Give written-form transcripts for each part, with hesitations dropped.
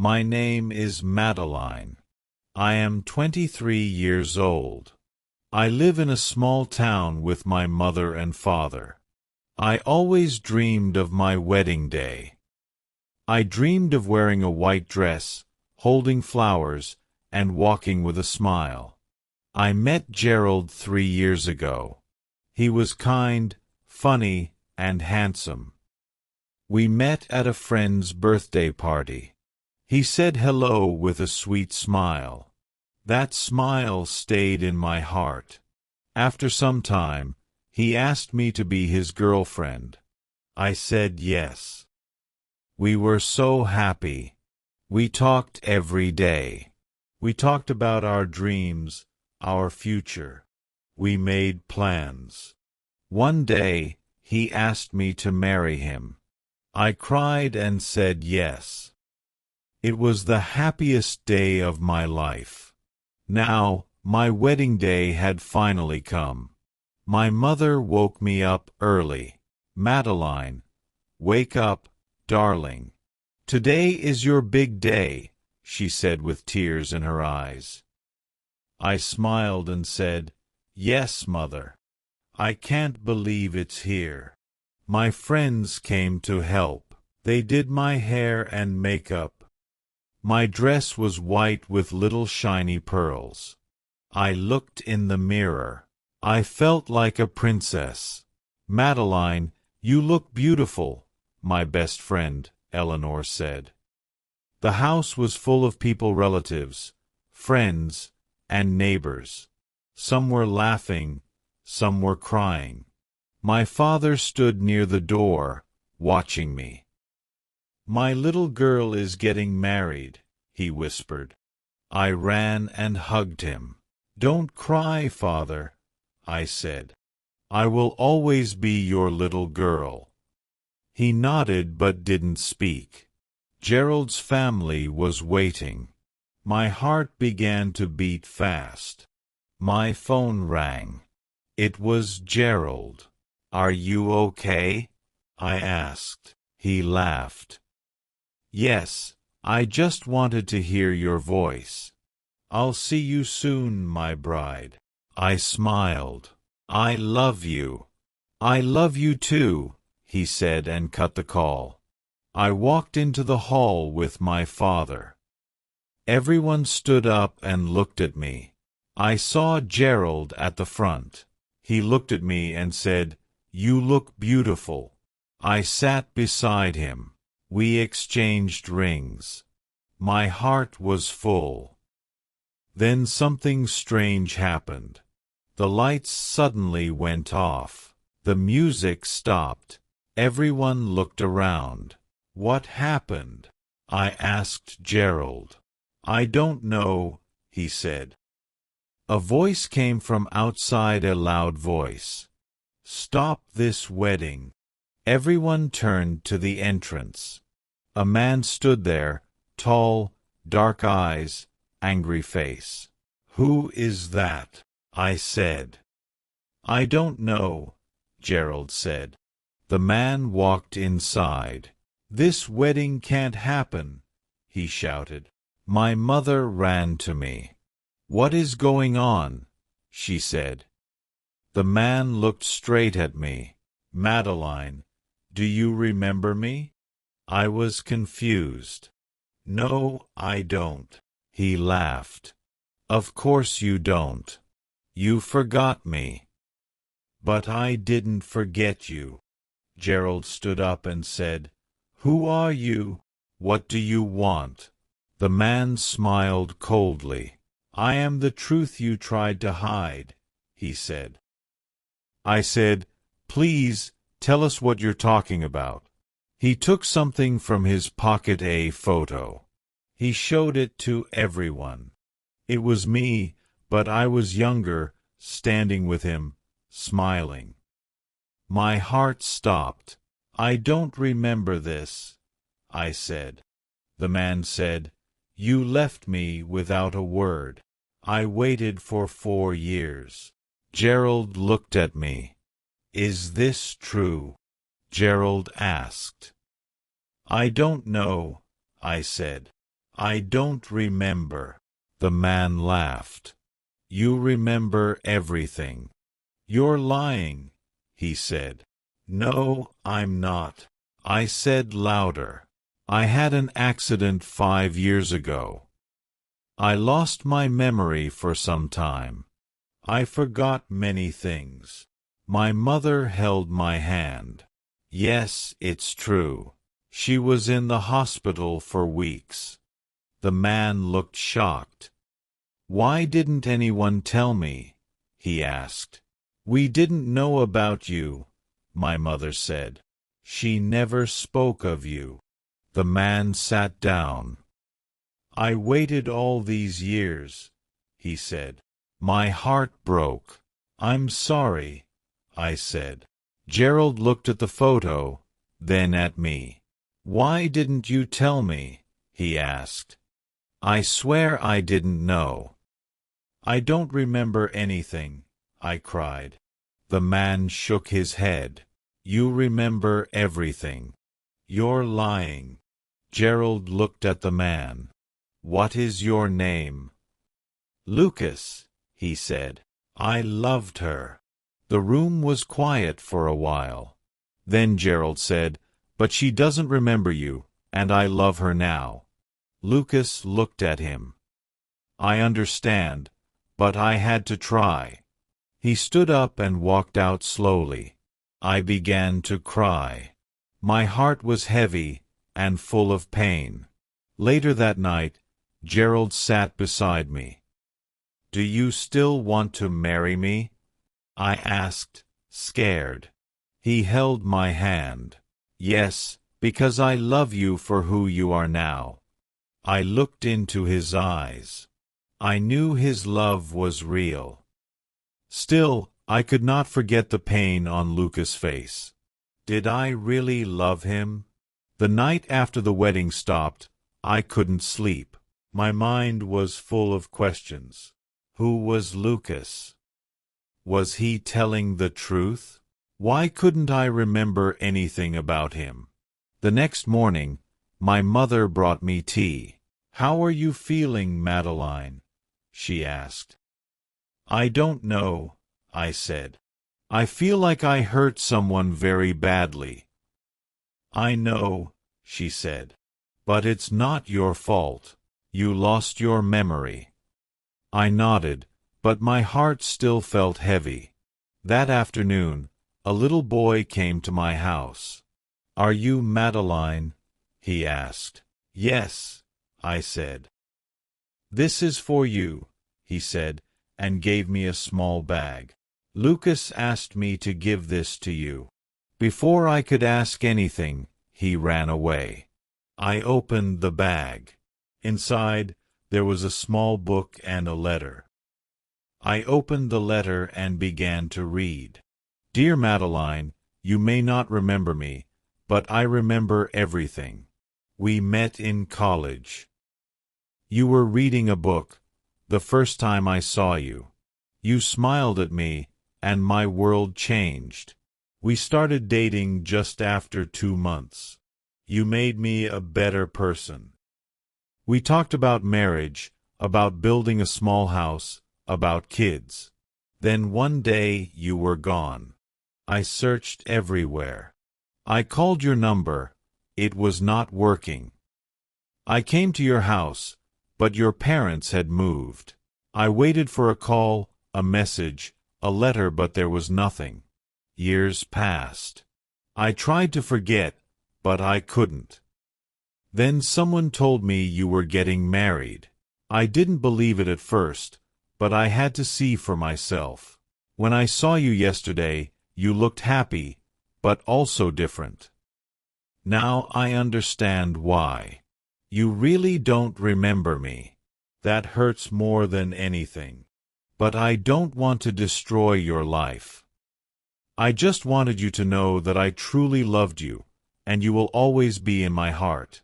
My name is Madeline. I am 23 years old. I live in a small town with my mother and father. I always dreamed of my wedding day. I dreamed of wearing a white dress, holding flowers, and walking with a smile. I met Gerald 3 years ago. He was kind, funny, and handsome. We met at a friend's birthday party. He said hello with a sweet smile. That smile stayed in my heart. After some time, he asked me to be his girlfriend. I said yes. We were so happy. We talked every day. We talked about our dreams, our future. We made plans. One day, he asked me to marry him. I cried and said yes. It was the happiest day of my life. Now, my wedding day had finally come. My mother woke me up early. Madeline, wake up, darling. Today is your big day, she said with tears in her eyes. I smiled and said, yes, Mother. I can't believe it's here. My friends came to help. They did my hair and makeup. My dress was white with little shiny pearls. I looked in the mirror. I felt like a princess. Madeline, you look beautiful, my best friend, Eleanor said. The house was full of people, relatives, friends, and neighbors. Some were laughing, some were crying. My father stood near the door, watching me. My little girl is getting married, he whispered. I ran and hugged him. Don't cry, Father, I said. I will always be your little girl. He nodded but didn't speak. Gerald's family was waiting. My heart began to beat fast. My phone rang. It was Gerald. Are you okay? I asked. He laughed. Yes, I just wanted to hear your voice. I'll see you soon, my bride. I smiled. I love you. I love you too, he said and cut the call. I walked into the hall with my father. Everyone stood up and looked at me. I saw Gerald at the front. He looked at me and said, "You look beautiful." I sat beside him. We exchanged rings. My heart was full. Then something strange happened. The lights suddenly went off. The music stopped. Everyone looked around. What happened? I asked Gerald. I don't know, he said. A voice came from outside, a loud voice. Stop this wedding. Everyone turned to the entrance. A man stood there, tall, dark eyes, angry face. Who is that? I said. I don't know, Gerald said. The man walked inside. This wedding can't happen, he shouted. My mother ran to me. What is going on? She said. The man looked straight at me. Madeline, do you remember me? I was confused. No, I don't. He laughed. Of course you don't. You forgot me. But I didn't forget you. Gerald stood up and said, Who are you? What do you want? The man smiled coldly. I am the truth you tried to hide, he said. I said, Please, tell us what you're talking about. He took something from his pocket, a photo. He showed it to everyone. It was me, but I was younger, standing with him, smiling. My heart stopped. I don't remember this, I said. The man said, You left me without a word. I waited for 4 years. Gerald looked at me. Is this true? Gerald asked. I don't know, I said. I don't remember. The man laughed. You remember everything. You're lying, he said. No, I'm not. I said louder. I had an accident 5 years ago. I lost my memory for some time. I forgot many things. My mother held my hand. Yes, it's true. She was in the hospital for weeks. The man looked shocked. Why didn't anyone tell me? He asked. We didn't know about you, my mother said. She never spoke of you. The man sat down. I waited all these years, he said. My heart broke. I'm sorry, I said. Gerald looked at the photo, then at me. Why didn't you tell me? He asked. I swear I didn't know. I don't remember anything, I cried. The man shook his head. You remember everything. You're lying. Gerald looked at the man. What is your name? Lucas, he said. I loved her. The room was quiet for a while. Then Gerald said, But she doesn't remember you, and I love her now. Lucas looked at him. I understand, but I had to try. He stood up and walked out slowly. I began to cry. My heart was heavy and full of pain. Later that night, Gerald sat beside me. Do you still want to marry me? I asked, scared. He held my hand. Yes, because I love you for who you are now. I looked into his eyes. I knew his love was real. Still, I could not forget the pain on Lucas' face. Did I really love him? The night after the wedding stopped, I couldn't sleep. My mind was full of questions. Who was Lucas? Was he telling the truth? Why couldn't I remember anything about him? The next morning, my mother brought me tea. How are you feeling, Madeline? She asked. I don't know, I said. I feel like I hurt someone very badly. I know, she said. But it's not your fault. You lost your memory. I nodded, but my heart still felt heavy. That afternoon, a little boy came to my house. Are you Madeline? He asked. Yes, I said. This is for you, he said, and gave me a small bag. Lucas asked me to give this to you. Before I could ask anything, he ran away. I opened the bag. Inside, there was a small book and a letter. I opened the letter and began to read. Dear Madeline, you may not remember me, but I remember everything. We met in college. You were reading a book, the first time I saw you. You smiled at me, and my world changed. We started dating just after 2 months. You made me a better person. We talked about marriage, about building a small house, about kids. Then one day you were gone. I searched everywhere. I called your number. It was not working. I came to your house, but your parents had moved. I waited for a call, a message, a letter, but there was nothing. Years passed. I tried to forget, but I couldn't. Then someone told me you were getting married. I didn't believe it at first, but I had to see for myself. When I saw you yesterday, you looked happy, but also different. Now I understand why. You really don't remember me. That hurts more than anything. But I don't want to destroy your life. I just wanted you to know that I truly loved you, and you will always be in my heart.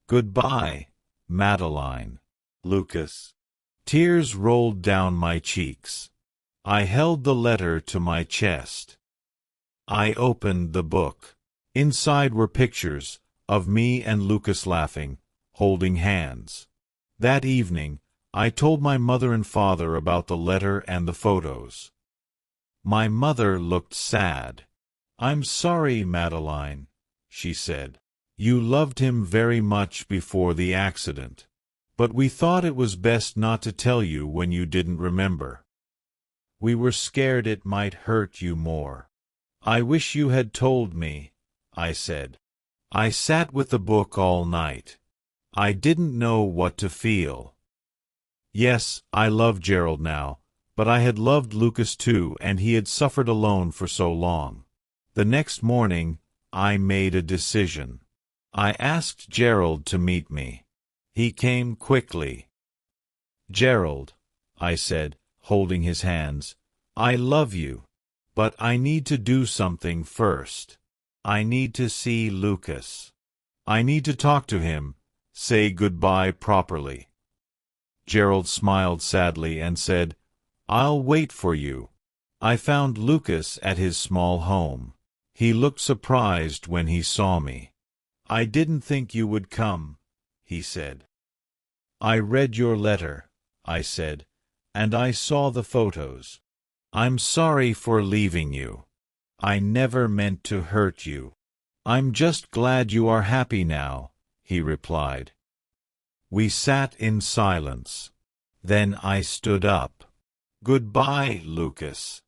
Goodbye, Madeline. Lucas. Tears rolled down my cheeks. I held the letter to my chest. I opened the book. Inside were pictures of me and Lucas laughing, holding hands. That evening, I told my mother and father about the letter and the photos. My mother looked sad. "I'm sorry, Madeline," she said. "You loved him very much before the accident. But we thought it was best not to tell you when you didn't remember. We were scared it might hurt you more." "I wish you had told me," I said. I sat with the book all night. I didn't know what to feel. Yes, I love Gerald now, but I had loved Lucas too, and he had suffered alone for so long. The next morning, I made a decision. I asked Gerald to meet me. He came quickly. "Gerald," I said, holding his hands, "I love you, but I need to do something first. I need to see Lucas. I need to talk to him, say goodbye properly." Gerald smiled sadly and said, "I'll wait for you." I found Lucas at his small home. He looked surprised when he saw me. "I didn't think you would come," he said. "I read your letter," I said, "and I saw the photos. I'm sorry for leaving you. I never meant to hurt you." "I'm just glad you are happy now," he replied. We sat in silence. Then I stood up. "Goodbye, Lucas."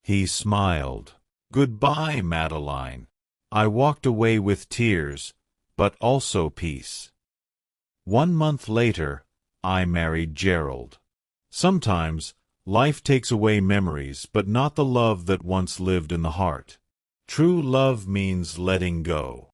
He smiled. "Goodbye, Madeline." I walked away with tears, but also peace. 1 month later, I married Gerald. Sometimes, life takes away memories, but not the love that once lived in the heart. True love means letting go.